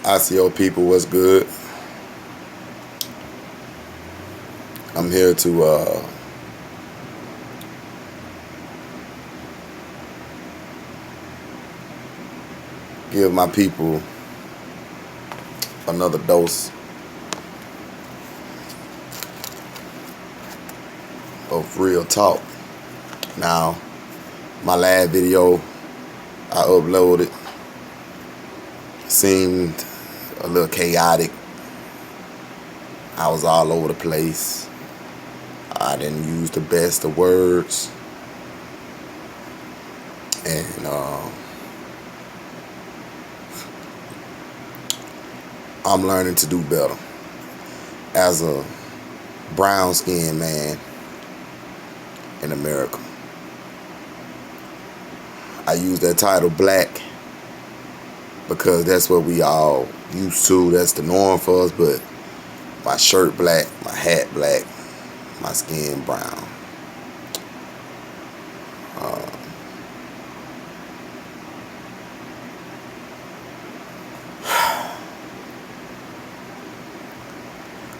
ICO people, what's good? I'm here to give my people another dose of real talk. Now, my last video I uploaded seemed a little chaotic. I was all over the place. I didn't use the best of words. And I'm learning to do better. As a brown skinned man in America, I use that title black because that's what we all used to. That's the norm for us. But my shirt black, my hat black, my skin brown.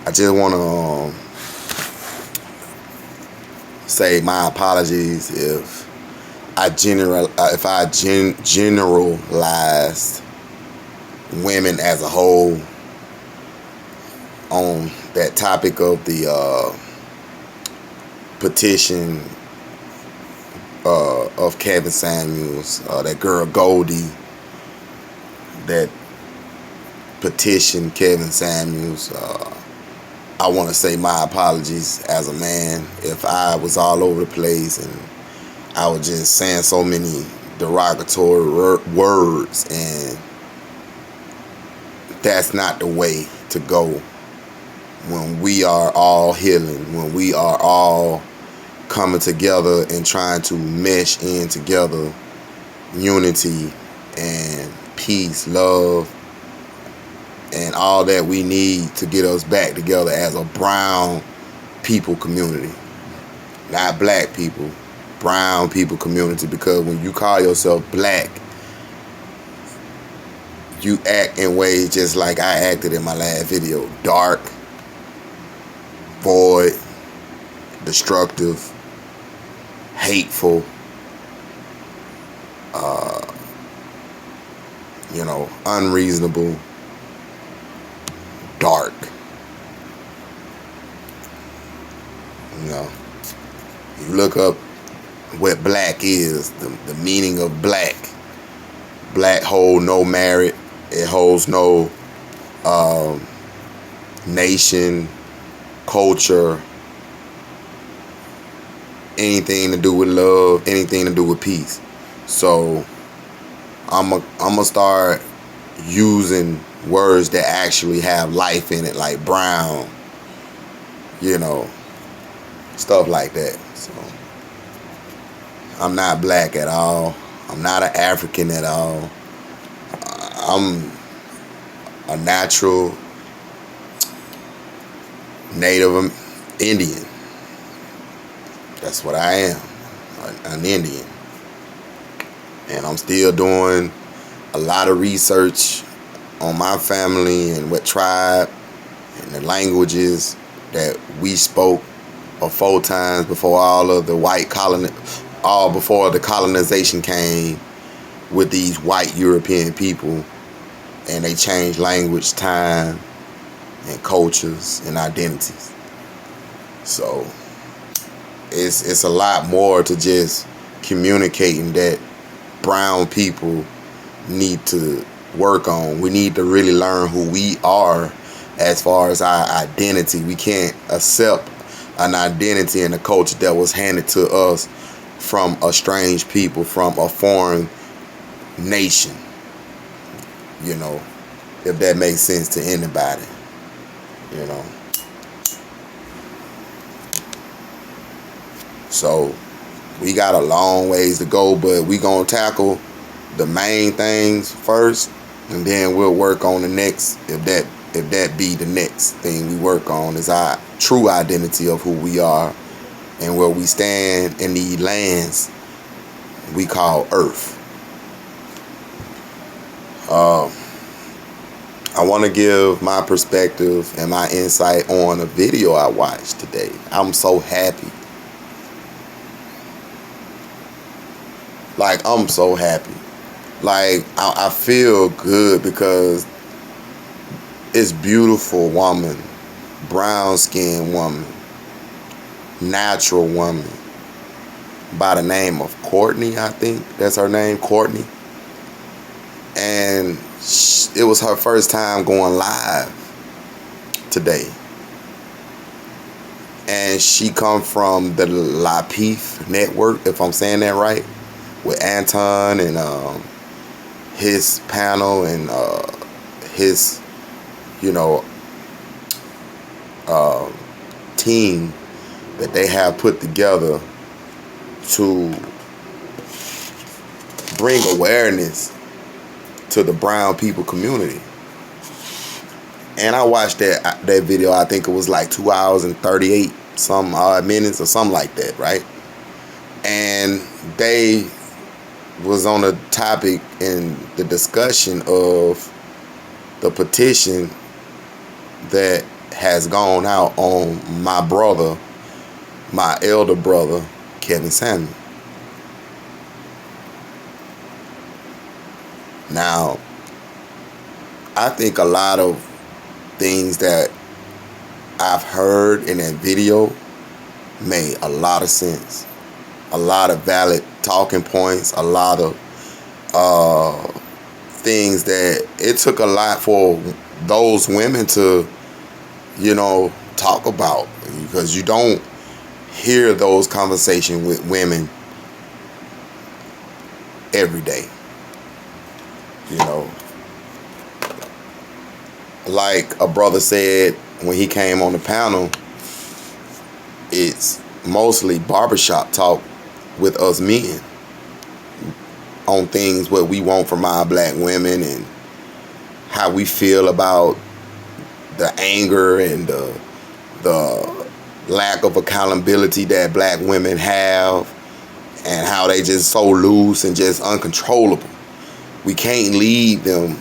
I just want to say my apologies if I generalized women as a whole on that topic of the petition of Kevin Samuels, that girl Goldie that petitioned Kevin Samuels. I want to say my apologies as a man if I was all over the place and I was just saying so many derogatory words, and that's not the way to go when we are all healing, when we are all coming together and trying to mesh in together unity and peace, love, and all that we need to get us back together as a brown people community. Not black people, brown people community. Because when you call yourself black, you act in ways just like I acted in my last video. Dark, void, destructive, hateful, unreasonable, dark. You look up what black is, the meaning of black. Black hold no merit. It holds no nation, culture, anything to do with love, anything to do with peace. So I'm gonna start using words that actually have life in it, like brown, stuff like that. So I'm not black at all. I'm not an African at all. I'm a natural native Indian. That's what I am, an Indian. And I'm still doing a lot of research on my family and what tribe and the languages that we spoke four times before all of the before the colonization came with these white European people, and they changed language, time, and cultures and identities. So it's a lot more to just communicating that brown people need to work on. We need to really learn who we are as far as our identity. We can't accept an identity and a culture that was handed to us from a strange people, from a foreign nation. If that makes sense to anybody. So we got a long ways to go, but we gonna tackle the main things first, and then we'll work on the next. If that be the next thing we work on, is our true identity of who we are and where we stand in the lands we call Earth. I want to give my perspective and my insight on a video I watched today. I'm so happy. Like, I'm so happy. Like, I feel good because it's beautiful woman, brown skinned woman, natural woman by the name of Courtney, I think that's her name, Courtney. And it was her first time going live today. And she come from the Lapeef Network, if I'm saying that right, with Anton and his panel and his, team that they have put together to bring awareness to the brown people community. And I watched that video. I think it was like 2 hours and 38 some odd minutes or something like that, right? And they was on a topic in the discussion of the petition that has gone out on my brother, my elder brother, Kevin Samuel. Now, I think a lot of things that I've heard in that video made a lot of sense. A lot of valid talking points, a lot of things that it took a lot for those women to, talk about, because you don't hear those conversations with women every day. Like a brother said when he came on the panel, it's mostly barbershop talk with us men on things what we want from our black women and how we feel about the anger and the lack of accountability that black women have, and how they just so loose and just uncontrollable. We can't lead them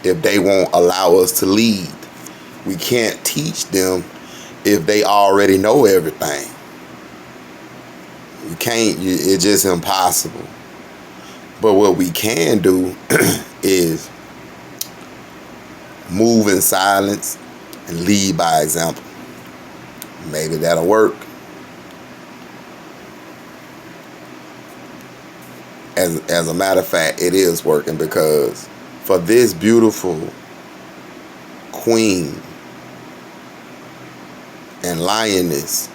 if they won't allow us to lead. We can't teach them if they already know everything. You can't, it's just impossible. But what we can do is move in silence and lead by example. Maybe that'll work. As a matter of fact, it is working, because for this beautiful queen and lioness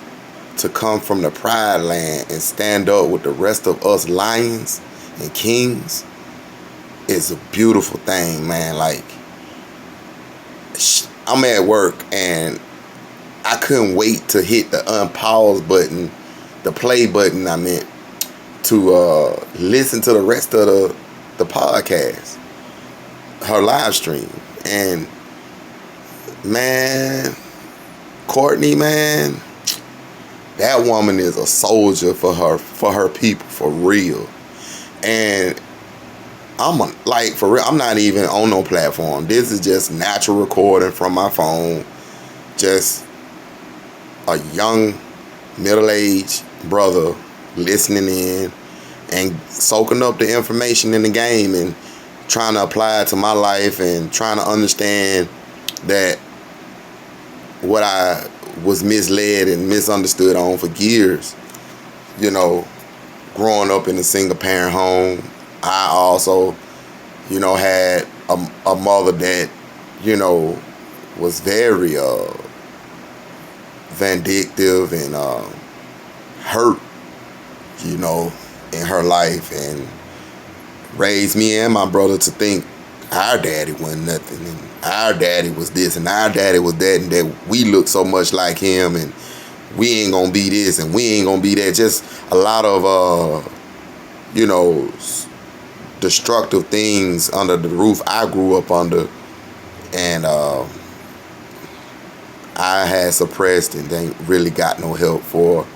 to come from the Pride Land and stand up with the rest of us lions and kings is a beautiful thing, man. Like, I'm at work and I couldn't wait to hit the unpause button, the play button, I meant, to listen to the rest of the podcast, her live stream. And man, Courtney, man, that woman is a soldier for her people, for real. And for real, I'm not even on no platform. This is just natural recording from my phone. Just a young, middle-aged brother listening in and soaking up the information in the game and trying to apply it to my life and trying to understand that what I was misled and misunderstood on for years, growing up in a single parent home. I also, had a mother that, was very vindictive and hurt, in her life, and raised me and my brother to think our daddy wasn't nothing, and our daddy was this, and our daddy was that, and that we look so much like him, and we ain't gonna be this, and we ain't gonna be that. Just a lot of, destructive things under the roof I grew up under, and I had suppressed and ain't really got no help for.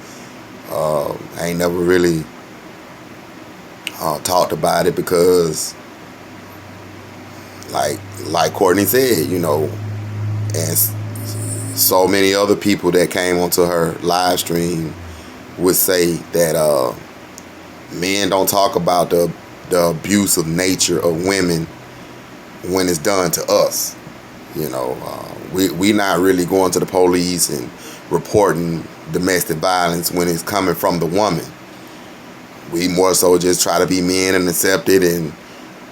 I ain't never really talked about it, because like Courtney said, and so many other people that came onto her live stream would say that men don't talk about the abusive nature of women when it's done to us. We not really going to the police and reporting domestic violence when it's coming from the woman. We more so just try to be men and accept it and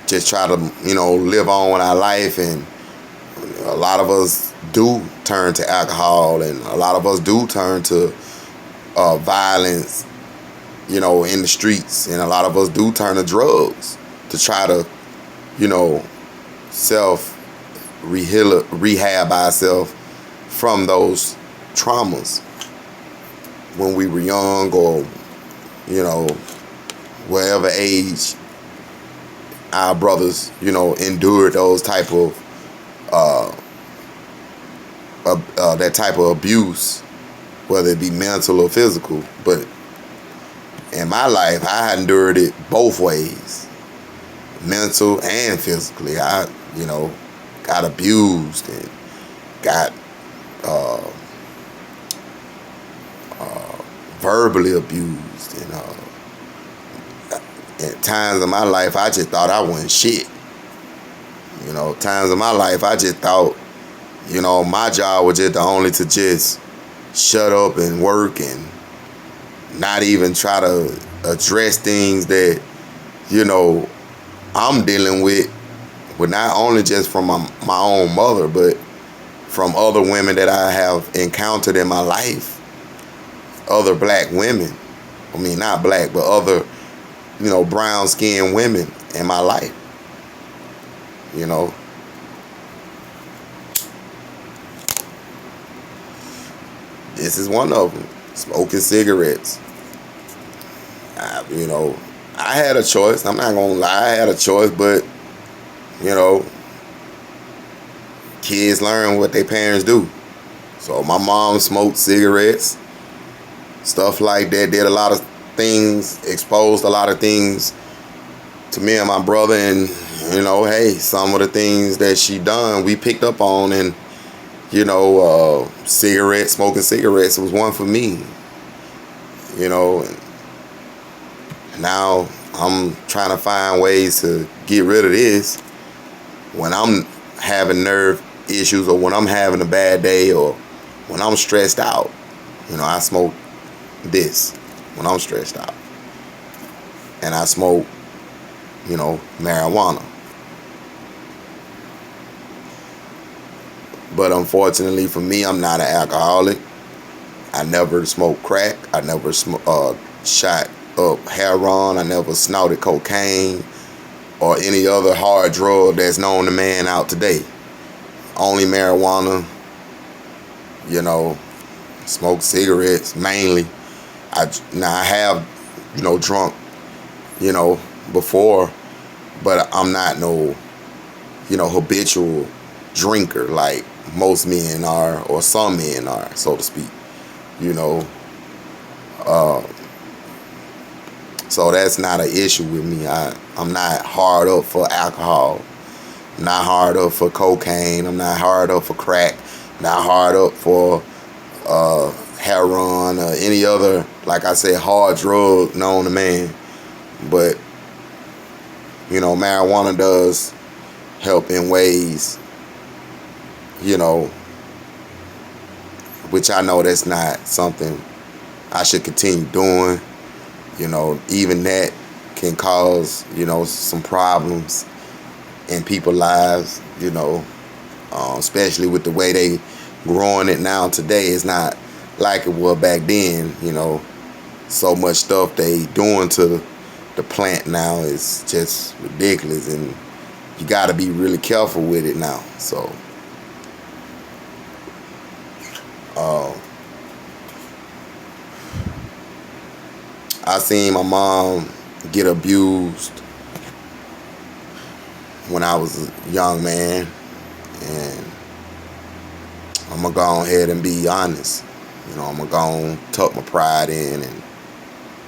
just try to, live on with our life. And a lot of us do turn to alcohol, and a lot of us do turn to violence, in the streets. And a lot of us do turn to drugs to try to, rehab ourselves from those traumas when we were young, or, whatever age our brothers, endured those type of that type of abuse, whether it be mental or physical. But in my life, I endured it both ways, mental and physically. I, got abused and got verbally abused, and at times in my life I just thought I wasn't shit. Times in my life I just thought, my job was just only to just shut up and work and not even try to address things that, I'm dealing with not only just from my own mother, but from other women that I have encountered in my life. Other black women. I mean, not black, but other, brown-skinned women in my life. This is one of them. Smoking cigarettes. I had a choice. I'm not going to lie. I had a choice, but, kids learn what their parents do. So my mom smoked cigarettes, stuff like that, did a lot of things, exposed a lot of things to me and my brother. And, hey, some of the things that she done, we picked up on. And, smoking cigarettes was one for me. And now I'm trying to find ways to get rid of this when I'm having nerve issues, or when I'm having a bad day, or when I'm stressed out. I smoke this when I'm stressed out. And I smoke, marijuana. But unfortunately for me, I'm not an alcoholic. I never smoked crack. I never shot up heroin. I never snorted cocaine or any other hard drug that's known to man out today. Only marijuana, smoke cigarettes mainly. I have, drunk, before, but I'm not no, habitual drinker like most men are, or some men are, so to speak. So that's not an issue with me. I'm not hard up for alcohol. I'm not hard up for cocaine. I'm not hard up for crack. Not hard up for heroin or any other, like I said, hard drug known to man. But, marijuana does help in ways, which I know that's not something I should continue doing. Even that can cause, some problems in people's lives, especially with the way they growing it now today. It's not like it was back then, so much stuff they doing to the plant now is just ridiculous, and you got to be really careful with it now. So I seen my mom get abused when I was a young man, and I'm gonna go ahead and be honest. I'm gonna go and tuck my pride in and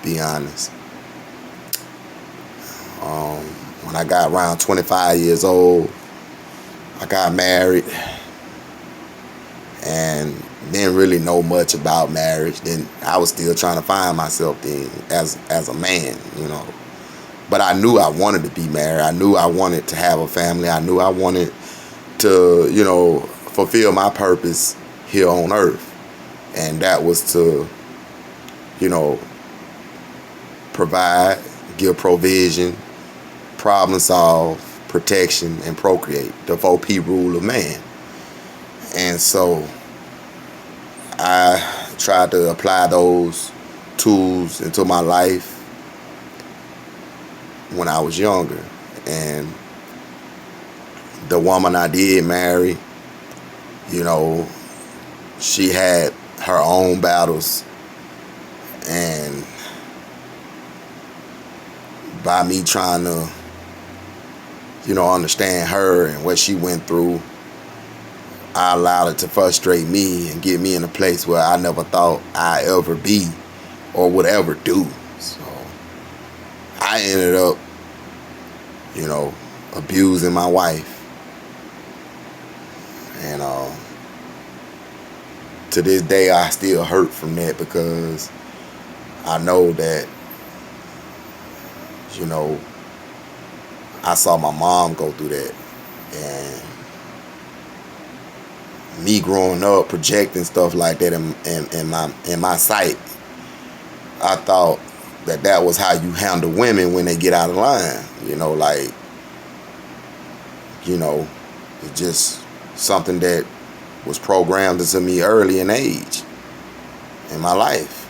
be honest. When I got around 25 years old, I got married and didn't really know much about marriage. Then I was still trying to find myself then as a man, you know. But I knew I wanted to be married. I knew I wanted to have a family. I knew I wanted to, you know, fulfill my purpose here on earth. And that was to, you know, provide, give provision, problem solve, protection, and procreate. The 4P rule of man. And so I tried to apply those tools into my life when I was younger. And the woman I did marry, you know, she had her own battles. And by me trying to, you know, understand her and what she went through, I allowed it to frustrate me and get me in a place where I never thought I'd ever be or would ever do. So I ended up, you know, abusing my wife. And to this day, I still hurt from that because I know that, you know, I saw my mom go through that. And me growing up projecting stuff like that in my sight, I thought that was how you handle women when they get out of line. You know, like, you know, it's just something that was programmed into me early in age in my life.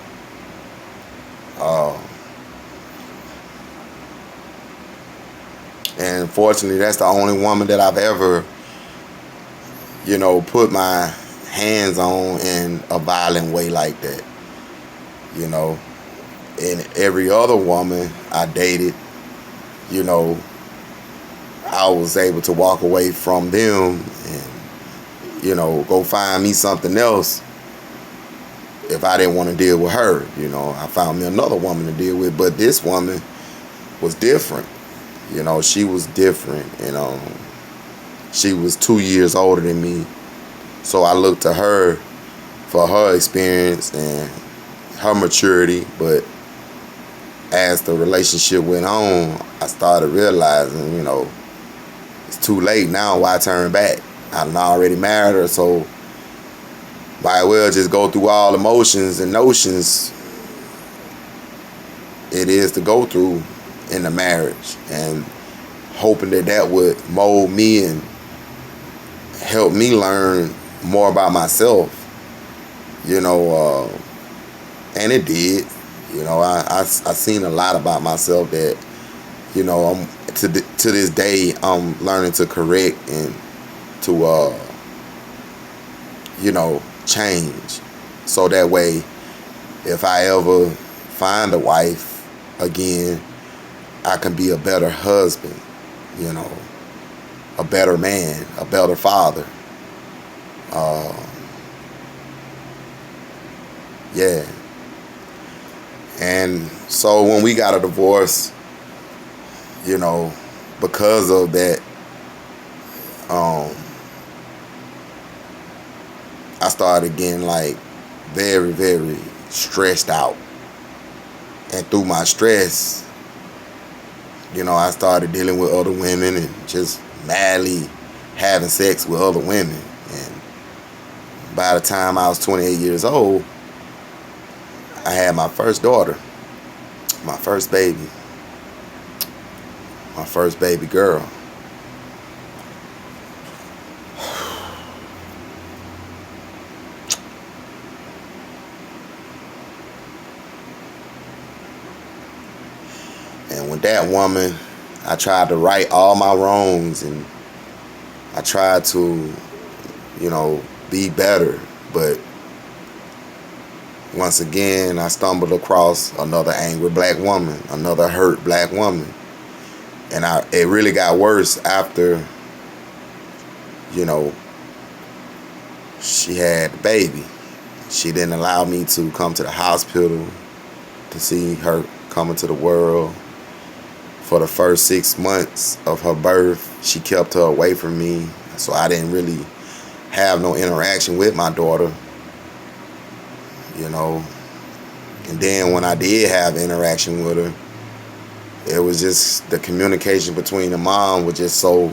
And fortunately, that's the only woman that I've ever, you know, put my hands on in a violent way like that. You know, and every other woman I dated, you know, I was able to walk away from them and, you know, go find me something else if I didn't want to deal with her. You know, I found me another woman to deal with, but this woman was different. You know, she was different, and she was 2 years older than me. So I looked to her for her experience and her maturity. But as the relationship went on, I started realizing, you know, it's too late now. Why turn back? I'm already married her, so might well just go through all emotions and notions it is to go through in the marriage, and hoping that would mold me and help me learn more about myself, you know, and it did. You know, I seen a lot about myself that, you know, to this day I'm learning to correct and to you know, change, so that way if I ever find a wife again, I can be a better husband, you know, a better man, a better father. Yeah. And so when we got a divorce, you know, because of that, I started getting like very, very stressed out. And through my stress, you know, I started dealing with other women and just madly having sex with other women. And by the time I was 28 years old, I had my first daughter, my first baby girl. And with that woman, I tried to right all my wrongs, and I tried to, you know, be better. But once again, I stumbled across another angry black woman, another hurt black woman. And it really got worse after, you know, she had the baby. She didn't allow me to come to the hospital to see her come into the world. For the first 6 months of her birth, she kept her away from me. So I didn't really have no interaction with my daughter, you know. And then when I did have interaction with her, it was just the communication between the mom was just so,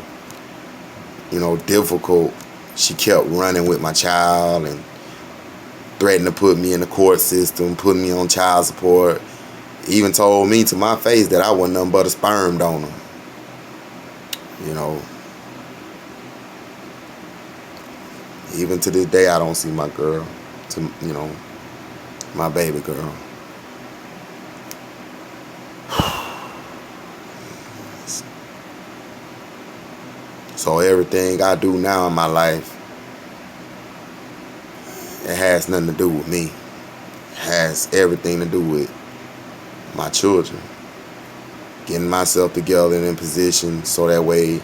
difficult. She kept running with my child and threatened to put me in the court system, putting me on child support. Even told me to my face that I wasn't nothing but a sperm donor. You know. Even to this day, I don't see my girl, my baby girl. So everything I do now in my life, it has nothing to do with me. It has everything to do with my children. Getting myself together and in position so that way,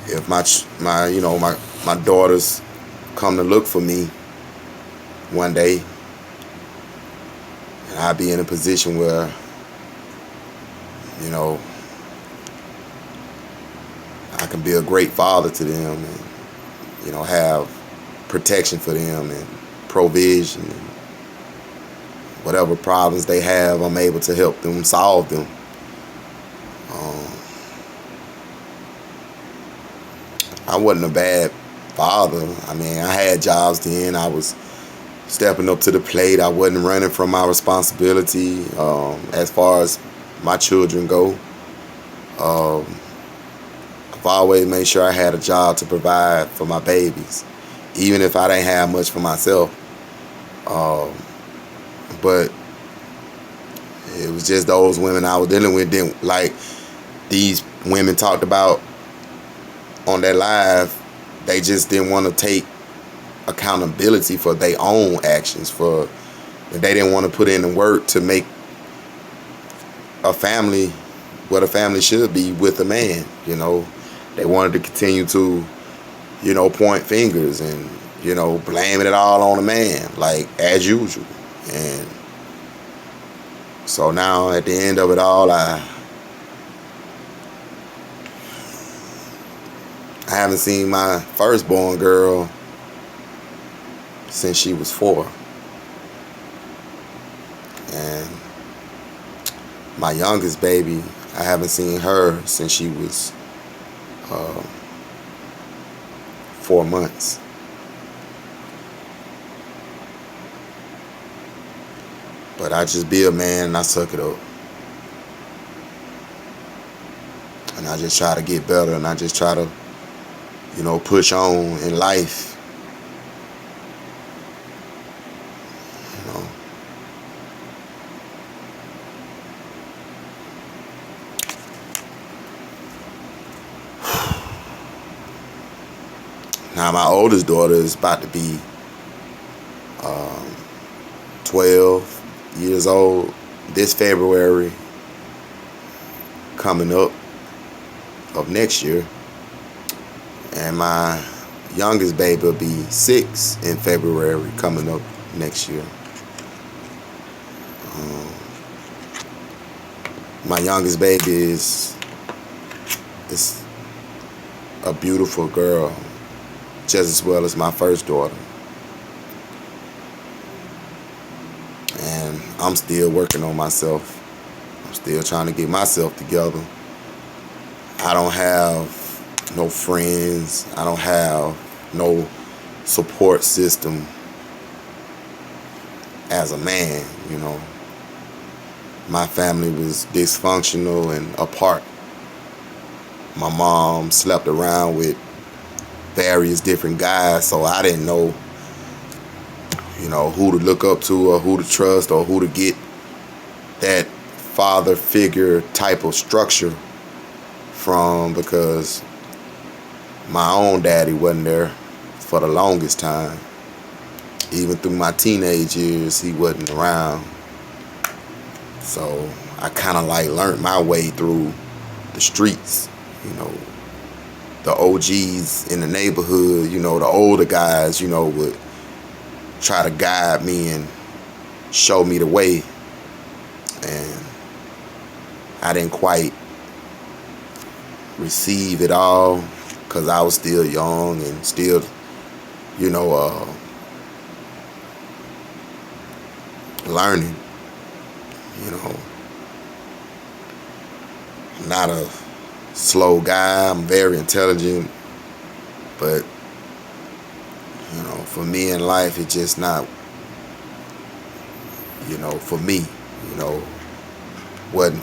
if my daughters come to look for me one day, and I'll be in a position where, I can be a great father to them and, have protection for them and provision and whatever problems they have, I'm able to help them solve them. I wasn't a bad father. I mean, I had jobs then. I was stepping up to the plate. I wasn't running from my responsibility as far as my children go. I've always made sure I had a job to provide for my babies, even if I didn't have much for myself. But it was just those women I was dealing with didn't like these women talked about on that live. They just didn't want to take accountability for their own actions. They didn't want to put in the work to make a family what a family should be with a man. They wanted to continue to, point fingers and, blaming it all on the man, like as usual. And so now at the end of it all, I haven't seen my firstborn girl since she was 4. And my youngest baby, I haven't seen her since she was 4 months. But I just be a man and I suck it up. And I just try to get better and I just try to, push on in life. Now my oldest daughter is about to be 12 years old this February, coming up of next year. And my youngest baby will be 6 in February, coming up next year. My youngest baby is a beautiful girl, just as well as my first daughter. And I'm still working on myself. I'm still trying to get myself together. I don't have no friends. I don't have no support system as a man, My family was dysfunctional and apart. My mom slept around with various different guys, so I didn't know, who to look up to or who to trust or who to get that father figure type of structure from, because my own daddy wasn't there for the longest time. Even through my teenage years, he wasn't around. So I kind of learned my way through the streets, the OGs in the neighborhood, the older guys, would try to guide me and show me the way. And I didn't quite receive it all. because I was still young and still, you know, learning. You know, not a slow guy. I'm very intelligent, but you know, for me in life, it's just not. You know, for me, you know, wasn't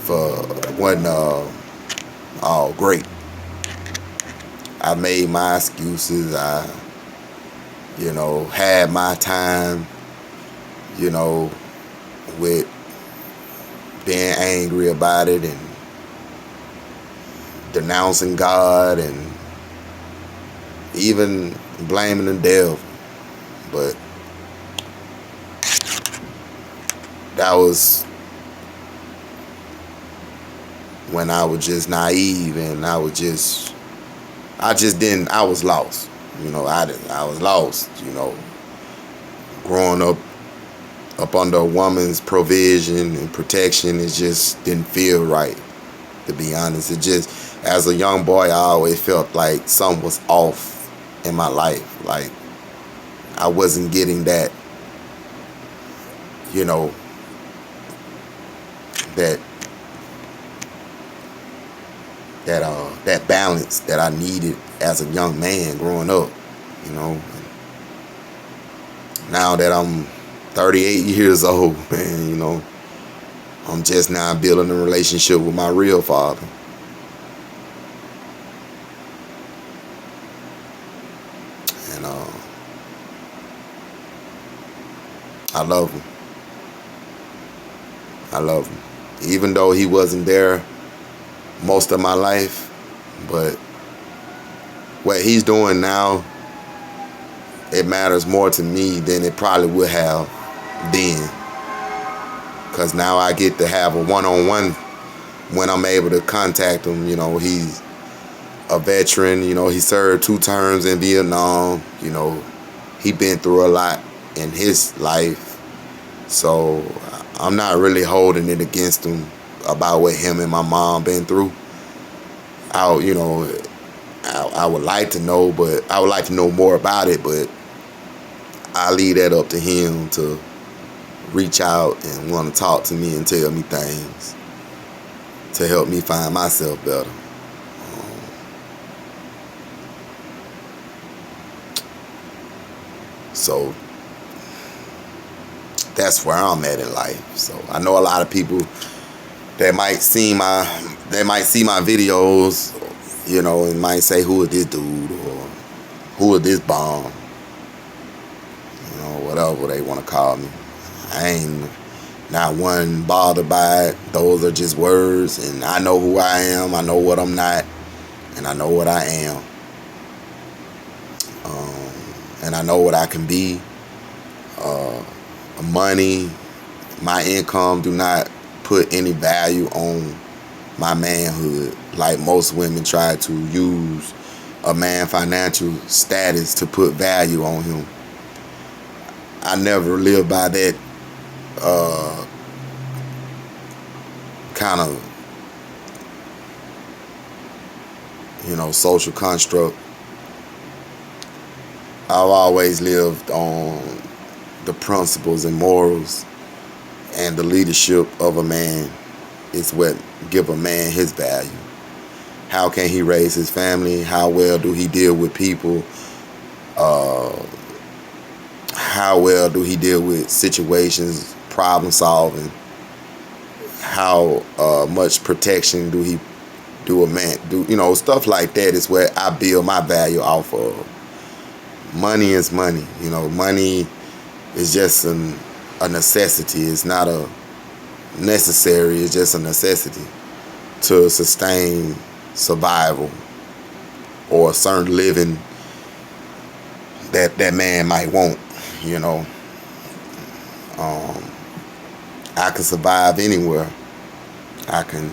all great. I made my excuses. I, you know, had my time, you know, with being angry about it and denouncing God and even blaming the devil. But that was when I was just naive, and I was lost. You know, I was lost, you know, growing up under a woman's provision and protection. It just didn't feel right, to be honest. It just, as a young boy, I always felt like something was off in my life. Like I wasn't getting that, you know, that balance that I needed as a young man growing up, you know. Now that I'm 38 years old, man, you know, I'm just now building a relationship with my real father. And I love him. I love him. Even though he wasn't there most of my life, but what he's doing now, it matters more to me than it probably would have then. Because now I get to have a one-on-one when I'm able to contact him. You know, he's a veteran. You know, he served 2 terms in Vietnam. You know, he been through a lot in his life. So I'm not really holding it against him about what him and my mom been through. I would like to know, but I would like to know more about it, but I leave that up to him to reach out and want to talk to me and tell me things to help me find myself better. So that's where I'm at in life. So I know a lot of people that might see my videos, you know, and might say, who is this dude, or who is this bomb, you know, whatever they want to call me. I ain't not one bothered by it. Those are just words, and I know who I am. I know what I'm not, and I know what I am, and I know what I can be. Money, my income do not put any value on my manhood, like most women try to use a man's financial status to put value on him. I never lived by that kind of, you know, social construct. I've always lived on the principles and morals and the leadership of a man is what give a man his value. How can he raise his family? How well do he deal with people? How well do he deal with situations, problem solving? How much protection do a man do? You know, stuff like that is where I build my value off of. Money is money. You know, money is just a necessity. It's not a necessary. It's just a necessity to sustain survival or a certain living that man might want. You know, I can survive anywhere. I can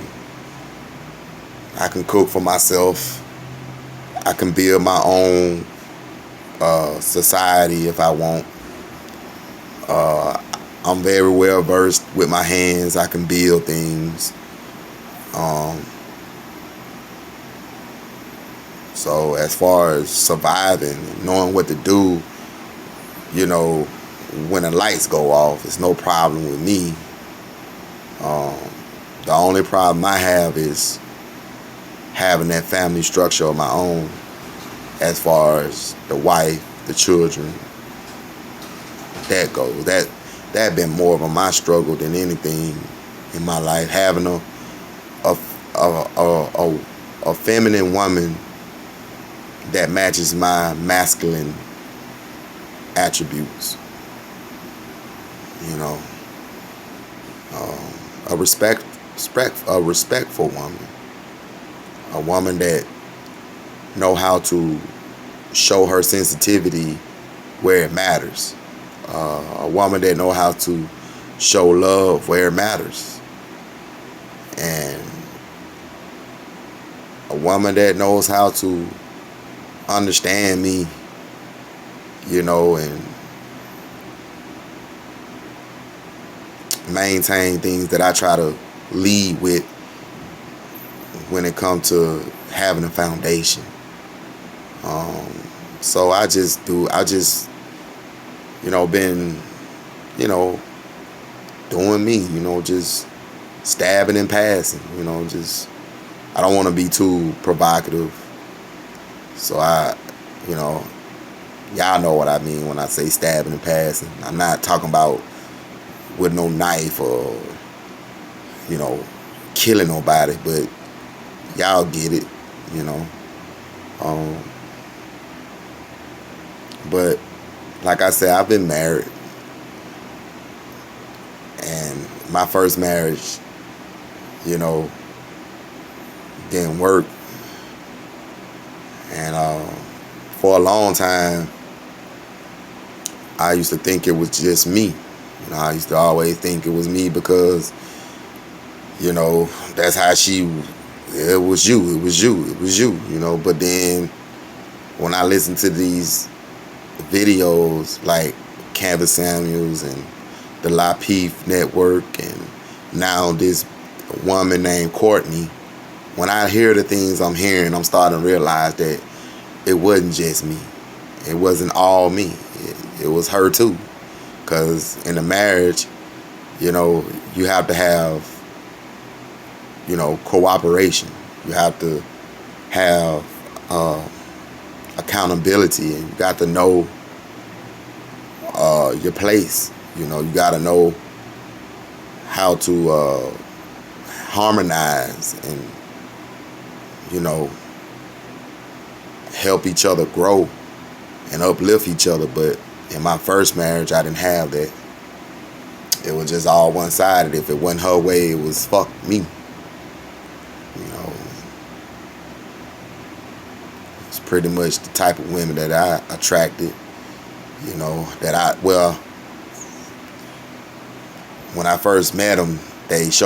cook for myself. I can build my own society if I want. I'm very well versed with my hands. I can build things. So as far as surviving and knowing what to do, you know, when the lights go off, it's no problem with me. Um, the only problem I have is having that family structure of my own, as far as the wife, the children, that goes. That been more of my struggle than anything in my life. Having a a feminine woman that matches my masculine attributes. You know, a respectful woman, a woman that know how to show her sensitivity where it matters, a woman that know how to show love where it matters, and a woman that knows how to understand me, you know, and maintain things that I try to lead with when it comes to having a foundation. So I just, been, doing me, just stabbing and passing, I don't want to be too provocative. So y'all know what I mean when I say stabbing and passing. I'm not talking about with no knife or, killing nobody, but y'all get it, But like I said, I've been married, and my first marriage, didn't work, and for a long time, I used to think it was just me. I used to always think it was me because, that's how it was you. But then when I listen to these videos like Canvas Samuels and the Lapeef Network, and now this woman named Courtney, when I hear the things I'm hearing, I'm starting to realize that it wasn't just me. It wasn't all me. It was her too. Because in a marriage, you have to have, cooperation. You have to have accountability, and you got to know your place. You got to know how to harmonize and, help each other grow and uplift each other. But in my first marriage, I didn't have that. It was just all one-sided. If it wasn't her way, it was fuck me. It's pretty much the type of women that I attracted. When I first met them, they showed